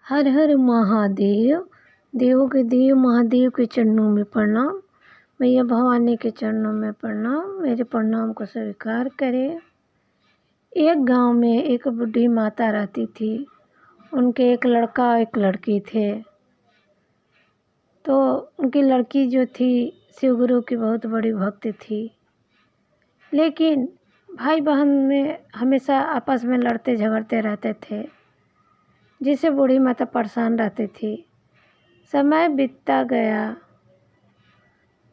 हर हर महादेव। देवों के देव महादेव के चरणों में प्रणाम। मैया भवानी के चरणों में प्रणाम। मेरे प्रणाम को स्वीकार करें। एक गांव में एक बूढ़ी माता रहती थी। उनके एक लड़का और एक लड़की थे। तो उनकी लड़की जो थी शिव गुरु की बहुत बड़ी भक्त थी, लेकिन भाई बहन में हमेशा आपस में लड़ते झगड़ते रहते थे, जिससे बूढ़ी माता परेशान रहती थी। समय बीतता गया,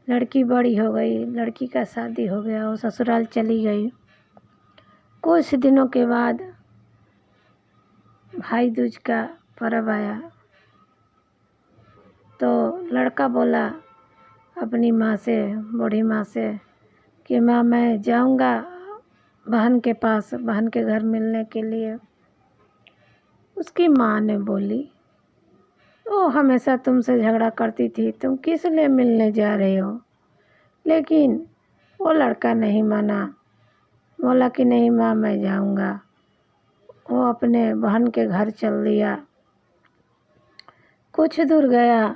लड़की बड़ी हो गई, लड़की का शादी हो गया, वो ससुराल चली गई। कुछ दिनों के बाद भाई दूज का पर्व आया, तो लड़का बोला अपनी माँ से, बूढ़ी माँ से, कि माँ मैं जाऊँगा बहन के पास, बहन के घर मिलने के लिए। उसकी माँ ने बोली, वो हमेशा तुमसे झगड़ा करती थी, तुम किस लिए मिलने जा रहे हो। लेकिन वो लड़का नहीं माना, बोला कि नहीं माँ मैं जाऊँगा। वो अपने बहन के घर चल दिया। कुछ दूर गया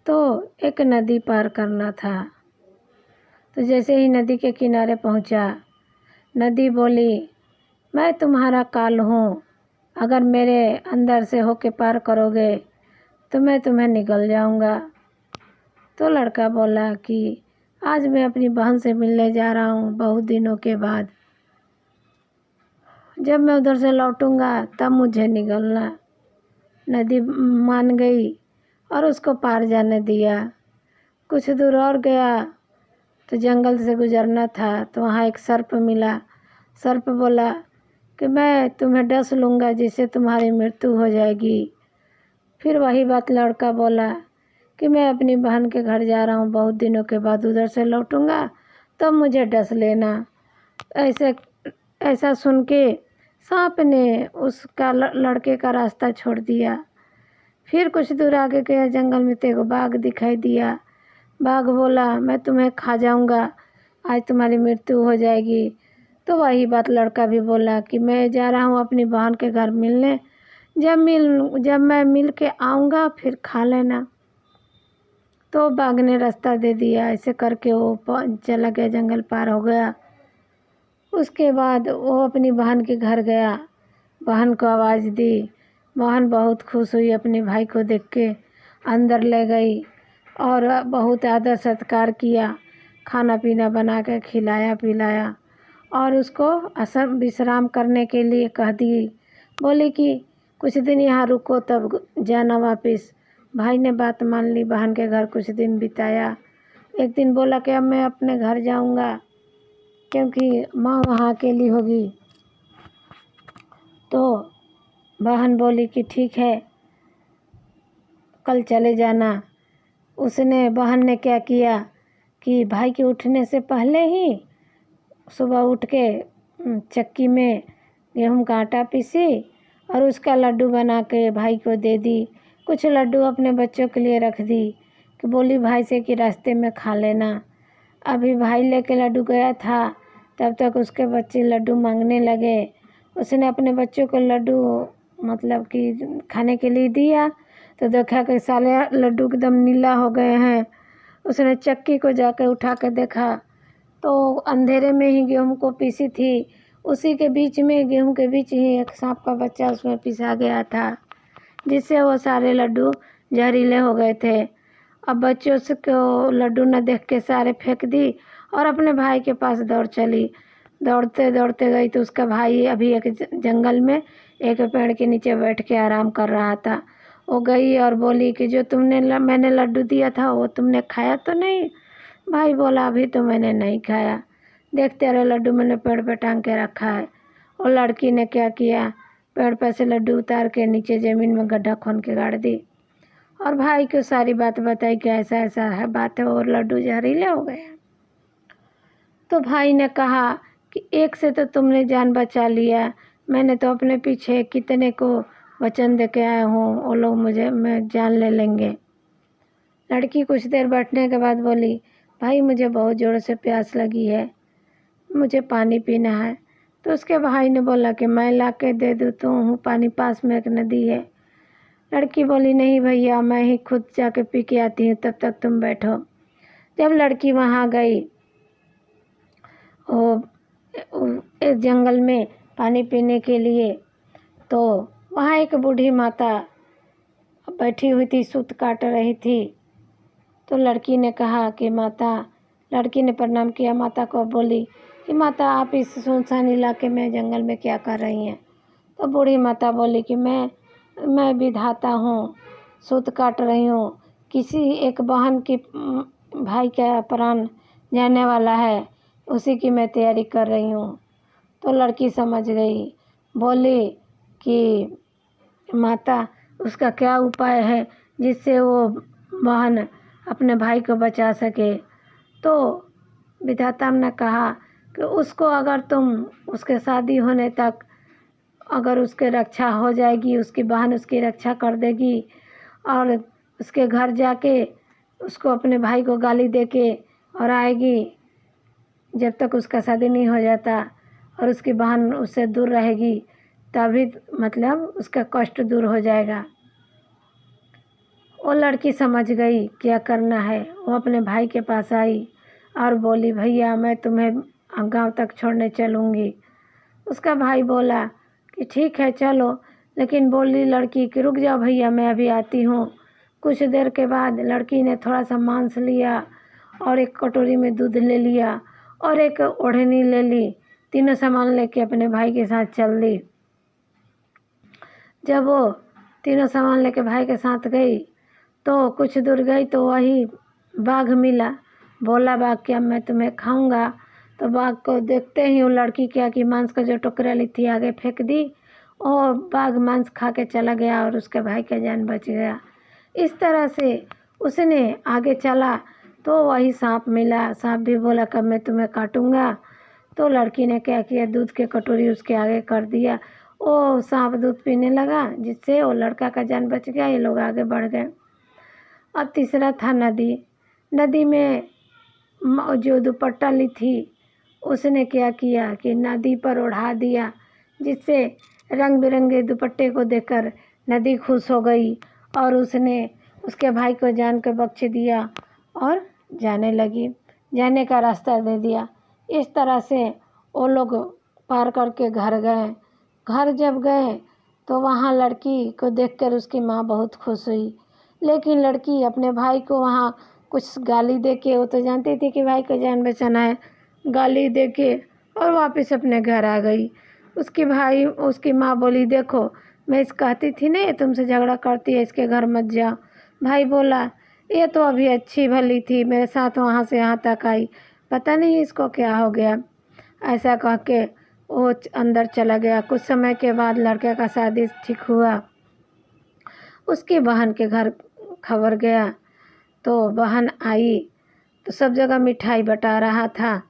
तो एक नदी पार करना था। तो जैसे ही नदी के किनारे पहुँचा, नदी बोली, मैं तुम्हारा काल हूँ, अगर मेरे अंदर से होके पार करोगे तो मैं तुम्हें निगल जाऊँगा। तो लड़का बोला कि आज मैं अपनी बहन से मिलने जा रहा हूँ बहुत दिनों के बाद, जब मैं उधर से लौटूँगा तब मुझे निगलना। नदी मान गई और उसको पार जाने दिया। कुछ दूर और गया तो जंगल से गुजरना था, तो वहाँ एक सर्प मिला। सर्प बोला कि मैं तुम्हें डस लूँगा, जिससे तुम्हारी मृत्यु हो जाएगी। फिर वही बात लड़का बोला कि मैं अपनी बहन के घर जा रहा हूँ बहुत दिनों के बाद, उधर से लौटूँगा तब मुझे डस लेना। ऐसा सुन के सांप ने उसका लड़के का रास्ता छोड़ दिया। फिर कुछ दूर आगे गया, जंगल में तेरे को बाघ दिखाई दिया। बाघ बोला मैं तुम्हें खा जाऊँगा, आज तुम्हारी मृत्यु हो जाएगी। तो वही बात लड़का भी बोला कि मैं जा रहा हूँ अपनी बहन के घर मिलने, जब मैं मिल के आऊँगा फिर खा लेना। तो बाघ ने रास्ता दे दिया। ऐसे करके वो चला गया, जंगल पार हो गया। उसके बाद वो अपनी बहन के घर गया, बहन को आवाज़ दी। बहन बहुत खुश हुई, अपने भाई को देख के अंदर ले गई और बहुत आदर सत्कार किया, खाना पीना बना के खिलाया पिलाया और उसको विश्राम करने के लिए कह दी। बोली कि कुछ दिन यहाँ रुको तब जाना वापस। भाई ने बात मान ली, बहन के घर कुछ दिन बिताया। एक दिन बोला कि अब मैं अपने घर जाऊँगा, क्योंकि माँ वहाँ अकेली होगी। तो बहन बोली कि ठीक है, कल चले जाना। बहन ने क्या किया कि भाई के उठने से पहले ही सुबह उठ के चक्की में गेहूं का आटा पीसी और उसका लड्डू बना के भाई को दे दी। कुछ लड्डू अपने बच्चों के लिए रख दी कि बोली भाई से कि रास्ते में खा लेना। अभी भाई लेके लड्डू गया था, तब तक उसके बच्चे लड्डू मांगने लगे। उसने अपने बच्चों को लड्डू मतलब कि खाने के लिए दिया, तो देखा कि सारे लड्डू एकदम नीला हो गए हैं। उसने चक्की को जाकर उठा कर देखा तो अंधेरे में ही गेहूं को पीसी थी, उसी के बीच में, गेहूं के बीच ही एक सांप का बच्चा उसमें पिसा गया था, जिससे वो सारे लड्डू जहरीले हो गए थे। अब बच्चों से को लड्डू न देख के सारे फेंक दी और अपने भाई के पास दौड़ चली। दौड़ते दौड़ते गई तो उसका भाई अभी एक जंगल में एक पेड़ के नीचे बैठ के आराम कर रहा था। वो गई और बोली कि जो मैंने लड्डू दिया था वो तुमने खाया तो नहीं। भाई बोला अभी तो मैंने नहीं खाया, देख तेरा लड्डू मैंने पेड़ पे टांग के रखा है। और लड़की ने क्या किया, पेड़ पर से लड्डू उतार के नीचे ज़मीन में गड्ढा खोन के गाड़ दी और भाई को सारी बात बताई कि ऐसा ऐसा है बात है और लड्डू जहरीले हो गए। तो भाई ने कहा कि एक से तो तुमने जान बचा लिया, मैंने तो अपने पीछे कितने को वचन दे के आया हूँ, वो लोग मैं जान ले लेंगे। लड़की कुछ देर बैठने के बाद बोली भाई मुझे बहुत ज़ोर से प्यास लगी है, मुझे पानी पीना है। तो उसके भाई ने बोला कि मैं ला के दे दूँ तो हूँ, पानी पास में एक नदी है, लड़की बोली नहीं भैया, मैं ही खुद जाके पी के आती हूँ, तब तक तुम बैठो। जब लड़की वहाँ गई वो इस जंगल में पानी पीने के लिए, तो वहाँ एक बूढ़ी माता बैठी हुई थी, सूत काट रही थी। तो लड़की ने कहा कि माता, लड़की ने प्रणाम किया माता को, बोली कि माता आप इस सुनसान इलाके में जंगल में क्या कर रही हैं? तो बूढ़ी माता बोली कि मैं विधाता हूँ, सूत काट रही हूँ, किसी एक बहन की भाई का प्राण जाने वाला है, उसी की मैं तैयारी कर रही हूँ। तो लड़की समझ गई, बोली कि माता उसका क्या उपाय है जिससे वो बहन अपने भाई को बचा सके। तो विधाता ने कहा कि उसको अगर तुम उसके शादी होने तक अगर उसके रक्षा हो जाएगी, उसकी बहन उसकी रक्षा कर देगी और उसके घर जाके उसको अपने भाई को गाली दे के और आएगी जब तक उसका शादी नहीं हो जाता, और उसकी बहन उससे दूर रहेगी, तभी मतलब उसका कष्ट दूर हो जाएगा। वो लड़की समझ गई क्या करना है। वो अपने भाई के पास आई और बोली भैया मैं तुम्हें गांव तक छोड़ने चलूँगी। उसका भाई बोला कि ठीक है चलो, लेकिन बोली लड़की कि रुक जाओ भैया, मैं अभी आती हूँ। कुछ देर के बाद लड़की ने थोड़ा सा मांस लिया और एक कटोरी में दूध ले लिया और एक ओढ़नी ले ली, तीनों सामान लेके अपने भाई के साथ चल दी। जब वो तीनों सामान लेके भाई के साथ गई तो कुछ दूर गई तो वही बाघ मिला। बोला बाघ क्या मैं तुम्हें खाऊंगा। तो बाघ को देखते ही वो लड़की क्या कि मांस का जो टुकड़ा ली थी आगे फेंक दी और बाघ मांस खा के चला गया और उसके भाई का जान बच गया। इस तरह से उसने आगे चला तो वही सांप मिला। सांप भी बोला कब मैं तुम्हें काटूंगा। तो लड़की ने क्या किया, दूध के कटोरी उसके आगे कर दिया। वो सांप दूध पीने लगा जिससे वो लड़का का जान बच गया। ये लोग आगे बढ़ गए। अब तीसरा था नदी। नदी में जो दुपट्टा ली थी उसने क्या किया कि नदी पर ओढ़ा दिया, जिससे रंग बिरंगे दुपट्टे को देखकर नदी खुश हो गई और उसने उसके भाई को जान के बख्श दिया और जाने लगी, जाने का रास्ता दे दिया। इस तरह से वो लोग पार करके घर गए। घर जब गए तो वहाँ लड़की को देखकर उसकी माँ बहुत खुश हुई, लेकिन लड़की अपने भाई को वहाँ कुछ गाली दे के, वो तो जानती थी कि भाई को जान बचाना है, गाली दे के और वापस अपने घर आ गई। उसकी माँ बोली देखो मैं कहती थी नहीं तुमसे झगड़ा करती है, इसके घर मत जाओ। भाई बोला ये तो अभी अच्छी भली थी, मेरे साथ वहाँ से यहाँ तक आई, पता नहीं इसको क्या हो गया। ऐसा कह के वो अंदर चला गया। कुछ समय के बाद लड़के का शादी ठीक हुआ। उसकी बहन के घर खबर गया तो बहन आई तो सब जगह मिठाई बटा रहा था।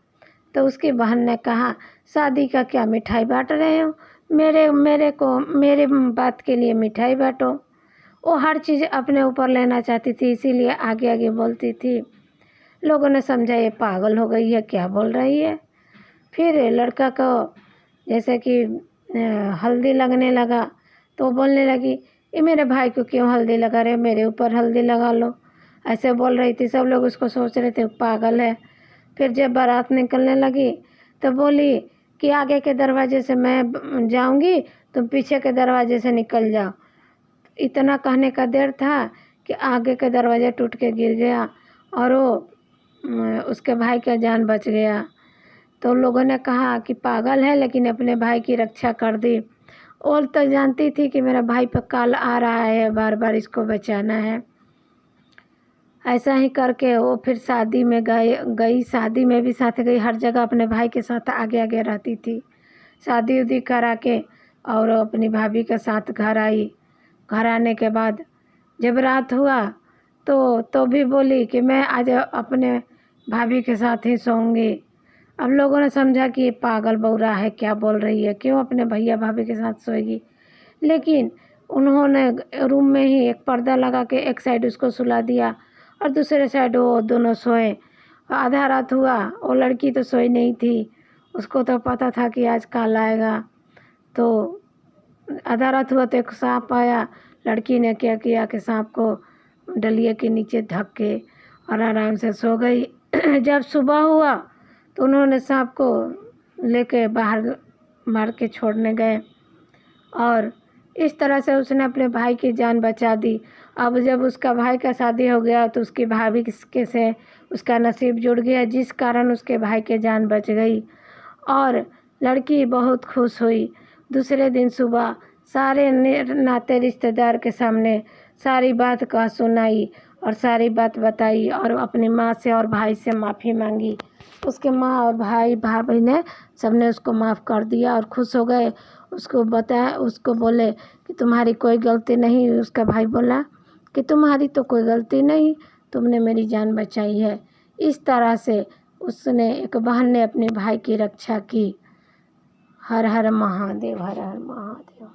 तो उसकी बहन ने कहा शादी का क्या मिठाई बांट रहे हो, मेरे बात के लिए मिठाई बांटो। वो हर चीज़ अपने ऊपर लेना चाहती थी, इसीलिए आगे आगे बोलती थी। लोगों ने समझा ये पागल हो गई है, क्या बोल रही है। फिर लड़का को जैसे कि हल्दी लगने लगा तो वो बोलने लगी ये मेरे भाई को क्यों हल्दी लगा रहे हो, मेरे ऊपर हल्दी लगा लो, ऐसे बोल रही थी। सब लोग उसको सोच रहे थे पागल है। फिर जब बारात निकलने लगी तो बोली कि आगे के दरवाजे से मैं जाऊंगी, तुम पीछे के दरवाजे से निकल जाओ। इतना कहने का देर था कि आगे के दरवाजा टूट के गिर गया और वो उसके भाई का जान बच गया। तो लोगों ने कहा कि पागल है, लेकिन अपने भाई की रक्षा कर दी। और तो जानती थी कि मेरा भाई पर काल आ रहा है, बार बार इसको बचाना है। ऐसा ही करके वो फिर शादी में गई, शादी में भी साथ गई, हर जगह अपने भाई के साथ आगे आगे रहती थी। शादी उदी करा के और अपनी भाभी के साथ घर आई। घर आने के बाद जब रात हुआ तो भी बोली कि मैं आज अपने भाभी के साथ ही सोऊंगी। अब लोगों ने समझा कि ये पागल बौरा है, क्या बोल रही है, क्यों अपने भैया भाभी के साथ सोएगी। लेकिन उन्होंने रूम में ही एक पर्दा लगा के एक साइड उसको सुला दिया और दूसरे साइड वो दोनों सोए। आधा रात हुआ, वो लड़की तो सोई नहीं थी, उसको तो पता था कि आज काल आएगा। तो आधा रात हुआ तो एक सांप आया, लड़की ने क्या किया कि सांप को डलिए के नीचे धक के और आराम से सो गई। जब सुबह हुआ तो उन्होंने सांप को लेके बाहर मार के छोड़ने गए और इस तरह से उसने अपने भाई की जान बचा दी। अब जब उसका भाई का शादी हो गया तो उसकी भाभी के से उसका नसीब जुड़ गया, जिस कारण उसके भाई की जान बच गई और लड़की बहुत खुश हुई। दूसरे दिन सुबह सारे नाते रिश्तेदार के सामने सारी बात कह सुनाई और सारी बात बताई और अपनी माँ से और भाई से माफ़ी मांगी। उसके माँ और भाई भाभी ने सबने उसको माफ़ कर दिया और खुश हो गए। उसको बोले कि तुम्हारी कोई गलती नहीं। उसका भाई बोला कि तुम्हारी तो कोई गलती नहीं, तुमने मेरी जान बचाई है। इस तरह से उसने एक बहन ने अपने भाई की रक्षा की। हर हर महादेव, हर हर महादेव।